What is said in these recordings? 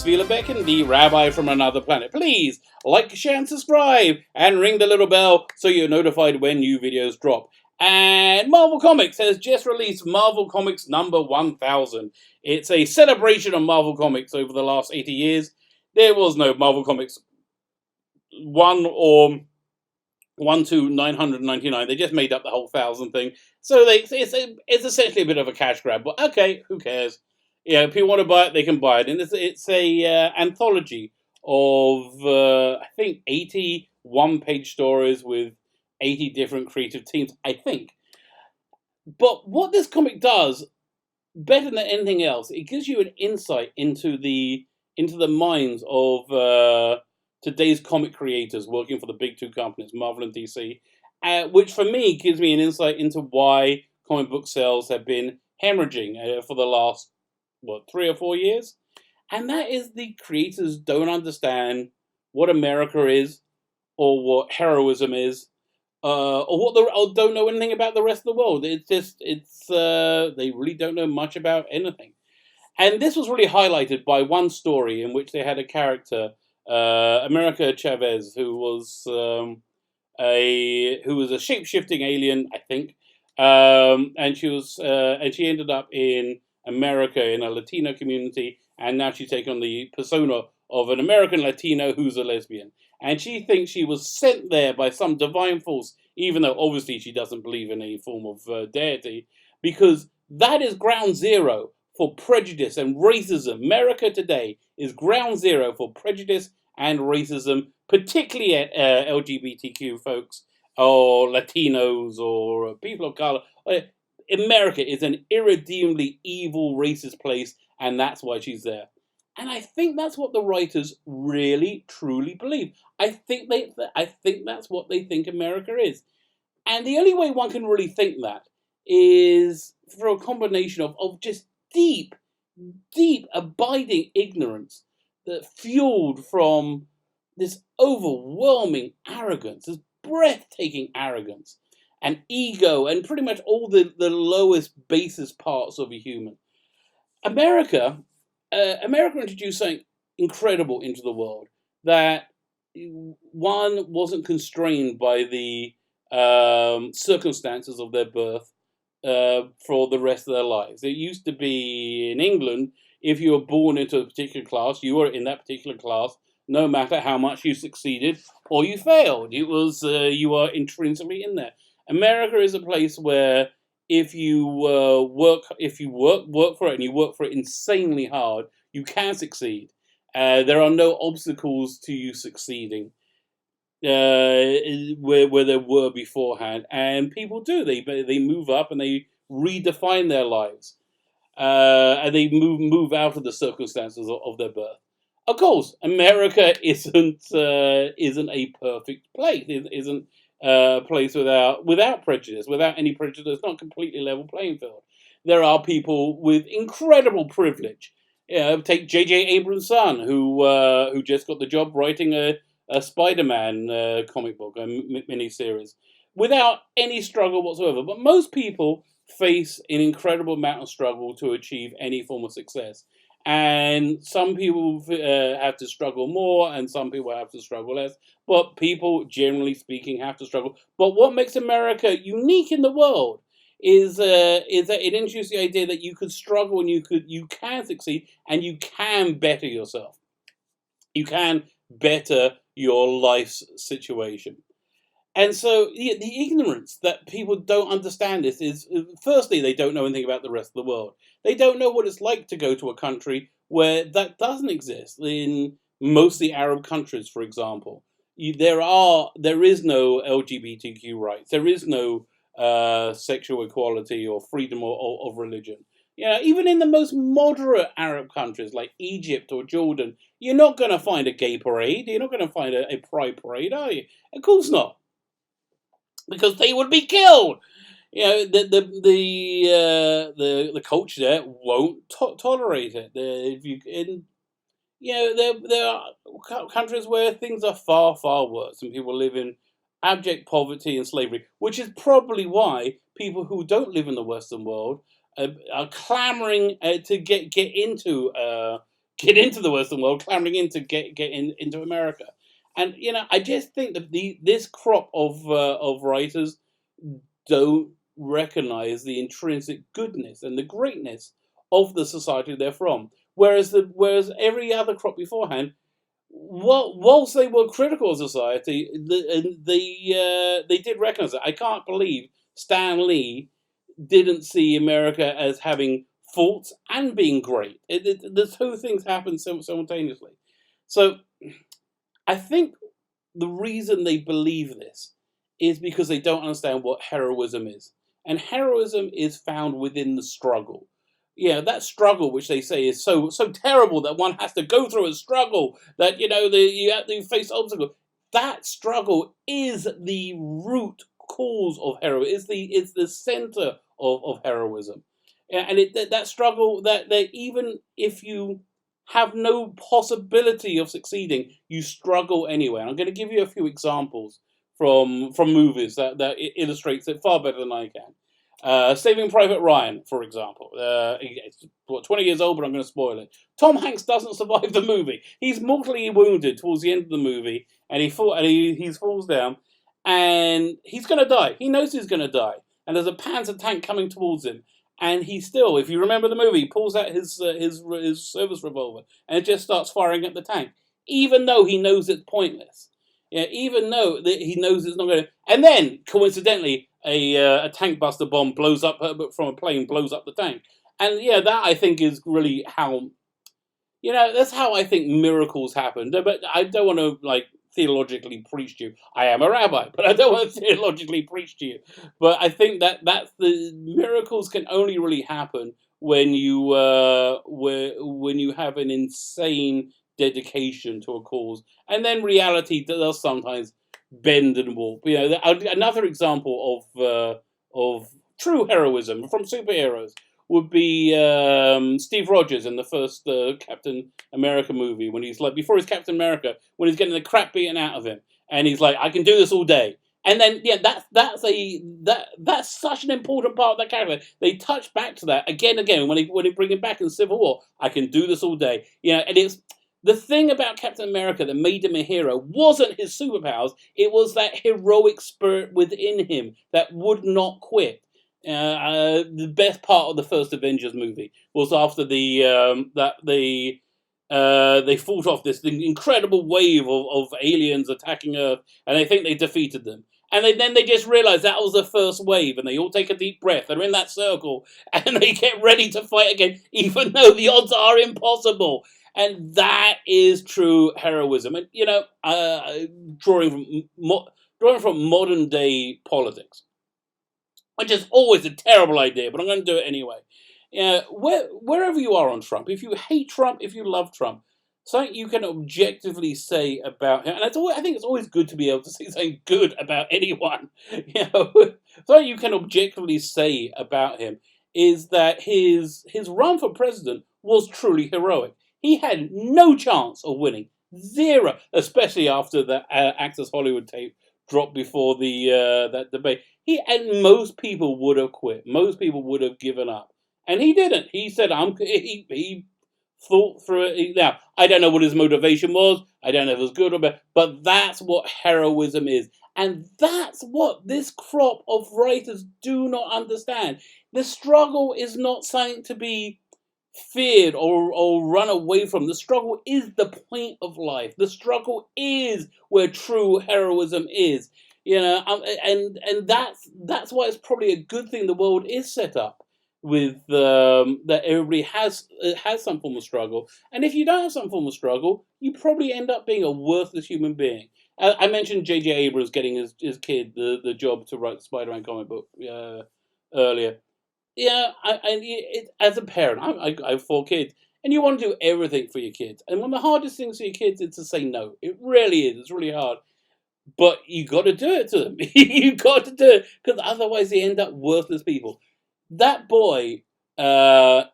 Spielbeck, the Rabbi from Another Planet. Please like, share, and subscribe, and ring the little bell so you're notified when new videos drop. And Marvel Comics has just released Marvel Comics number 1000. It's a celebration of Marvel Comics over the last 80 years. There was no Marvel Comics 1 to 999. They just made up the whole 1000 thing. So it's essentially a bit of a cash grab. But okay, who cares? Yeah, if people want to buy it, they can buy it. And it's a anthology of, I think, 80 one-page stories with 80 different creative teams, I think. But what this comic does, better than anything else, it gives you an insight into the minds of today's comic creators working for the big two companies, Marvel and DC, which for me gives me an insight into why comic book sales have been hemorrhaging for the last, 3 or 4 years? And that is the creators don't understand what America is, or what heroism is, or don't know anything about the rest of the world. They really don't know much about anything. And this was really highlighted by one story in which they had a character, America Chavez, who was a shape-shifting alien, I think, and she ended up in America in a Latino community, and now she's taken on the persona of an American Latino who's a lesbian. And she thinks she was sent there by some divine force, even though obviously she doesn't believe in any form of deity, because that is ground zero for prejudice and racism. America today is ground zero for prejudice and racism, particularly at LGBTQ folks, or Latinos, or people of color. America is an irredeemably evil, racist place, and that's why she's there. And I think that's what the writers really, truly believe. I think that's what they think America is. And the only way one can really think that is through a combination of just deep, abiding ignorance that fueled from this overwhelming arrogance, this breathtaking arrogance, and ego, and pretty much all the lowest, basest parts of a human. America introduced something incredible into the world, that one wasn't constrained by the circumstances of their birth for the rest of their lives. It used to be in England, if you were born into a particular class, you were in that particular class, no matter how much you succeeded or you failed. It was you are intrinsically in there. America is a place where if you work for it, and you work for it insanely hard, you can succeed. There are no obstacles to you succeeding where there were beforehand, and people do. They move up and they redefine their lives, and they move out of the circumstances of their birth. Of course, America isn't a perfect place. It isn't a place without prejudice, without any prejudice. It's not a completely level playing field. There are people with incredible privilege. Take J.J. Abrams' son, who just got the job writing a Spider-Man comic book, a miniseries, without any struggle whatsoever. But most people face an incredible amount of struggle to achieve any form of success. And some people have to struggle more, and some people have to struggle less. But people, generally speaking, have to struggle. But what makes America unique in the world is that it introduces the idea that you could struggle and you can succeed, and you can better yourself. You can better your life's situation. And so the ignorance that people don't understand this is, firstly, they don't know anything about the rest of the world. They don't know what it's like to go to a country where that doesn't exist. In mostly Arab countries, for example, there is no LGBTQ rights. There is no sexual equality or freedom of religion. Even in the most moderate Arab countries like Egypt or Jordan, you're not going to find a gay parade. You're not going to find a pride parade, are you? Of course not, because they would be killed. The culture there won't tolerate it. There are countries where things are far, far worse, and people live in abject poverty and slavery, which is probably why people who don't live in the Western world are clamoring to get into get into the Western world, clamoring in to into America. And I just think that this crop of writers don't recognize the intrinsic goodness and the greatness of the society they're from. Whereas every other crop beforehand, whilst they were critical of society, they did recognize it. I can't believe Stan Lee didn't see America as having faults and being great. The two things happen simultaneously. So I think the reason they believe this is because they don't understand what heroism is. And heroism is found within the struggle. Yeah, that struggle, which they say is so terrible that one has to go through a struggle, that you have to face obstacles. That struggle is the root cause of heroism. It's the center of heroism. And that struggle, that even if you have no possibility of succeeding, you struggle anyway. And I'm going to give you a few examples from movies that illustrates it far better than I can. Saving Private Ryan, for example. It's 20 years old, but I'm going to spoil it. Tom Hanks doesn't survive the movie. He's mortally wounded towards the end of the movie, and he falls down, and he's going to die. He knows he's going to die, and there's a Panzer tank coming towards him. And he still, if you remember the movie, pulls out his service revolver and just starts firing at the tank, even though he knows it's pointless. Yeah, even though he knows it's not going to. And then, coincidentally, a tank buster bomb blows up from a plane, blows up the tank. And yeah, that I think is really how. That's how I think miracles happen. But I don't want to theologically preach to you. I am a rabbi, but I don't want to theologically preach to you. But I think that's the miracles can only really happen when you have an insane dedication to a cause, and then reality does sometimes bend and warp. Another example of true heroism from superheroes would be Steve Rogers in the first Captain America movie, when he's before he's Captain America, when he's getting the crap beaten out of him, and he's like, I can do this all day. And then that's such an important part of that character. They touch back to that again and again when they bring him back in Civil War. I can do this all day. And it's the thing about Captain America that made him a hero wasn't his superpowers. It was that heroic spirit within him that would not quit. The best part of the first Avengers movie was after they fought off this incredible wave of aliens attacking Earth, and they think they defeated them. And then they just realize that was the first wave, and they all take a deep breath. They're in that circle, and they get ready to fight again, even though the odds are impossible. And that is true heroism. And drawing from modern day politics, which is always a terrible idea, but I'm going to do it anyway. Wherever you are on Trump, if you hate Trump, if you love Trump, something you can objectively say about him, and I think it's always good to be able to say something good about anyone. Something you can objectively say about him is that his run for president was truly heroic. He had no chance of winning, zero, especially after the Access Hollywood tape dropped before that debate. And most people would have quit. Most people would have given up, and he didn't. He said, he thought through it. Now, I don't know what his motivation was. I don't know if it was good or bad, but that's what heroism is. And that's what this crop of writers do not understand. The struggle is not something to be feared or run away from. The struggle is the point of life. The struggle is where true heroism is. And that's why it's probably a good thing the world is set up with that everybody has some form of struggle. And if you don't have some form of struggle, you probably end up being a worthless human being. I mentioned J.J. Abrams getting his kid the job to write the Spider-Man comic book earlier. As a parent, I have 4 kids, and you want to do everything for your kids. And one of the hardest things for your kids is to say no. It really is. It's really hard. But you got to do it to them. You got to do it, because otherwise they end up worthless people. That boy, I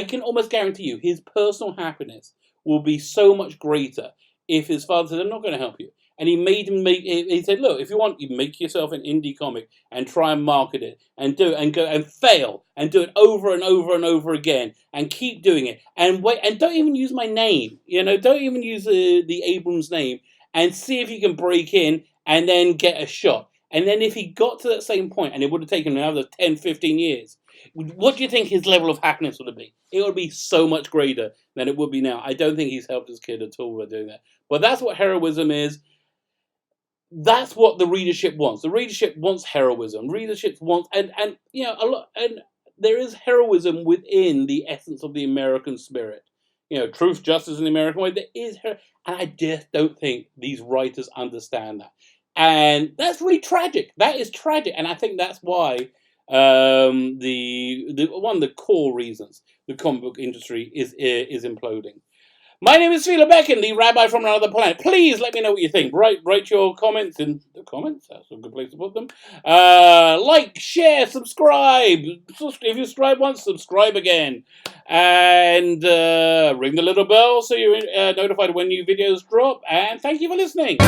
can almost guarantee you, his personal happiness will be so much greater if his father said, "I'm not going to help you." And he made him make. He said, "Look, if you want, you make yourself an indie comic and try and market it and do it and go and fail and do it over and over and over again and keep doing it and wait and don't even use my name. Don't even use the Abrams name and see if you can break in and then get a shot. And then if he got to that same point, and it would have taken him another 10, 15 years, what do you think his level of happiness would be? It would be so much greater than it would be now. I don't think he's helped his kid at all by doing that. But that's what heroism is. That's what the readership wants. The readership wants heroism. Readership wants, and a lot, and there is heroism within the essence of the American spirit. Truth, justice, and the American way. There is, and I just don't think these writers understand that, and that's really tragic. That is tragic, and I think that's why the one of the core reasons the comic book industry is imploding. My name is Philo Becken, the rabbi from another planet. Please let me know what you think. Write your comments in the comments. That's a good place to put them. Like, share, subscribe. If you subscribe once, subscribe again. And ring the little bell so you're notified when new videos drop. And thank you for listening.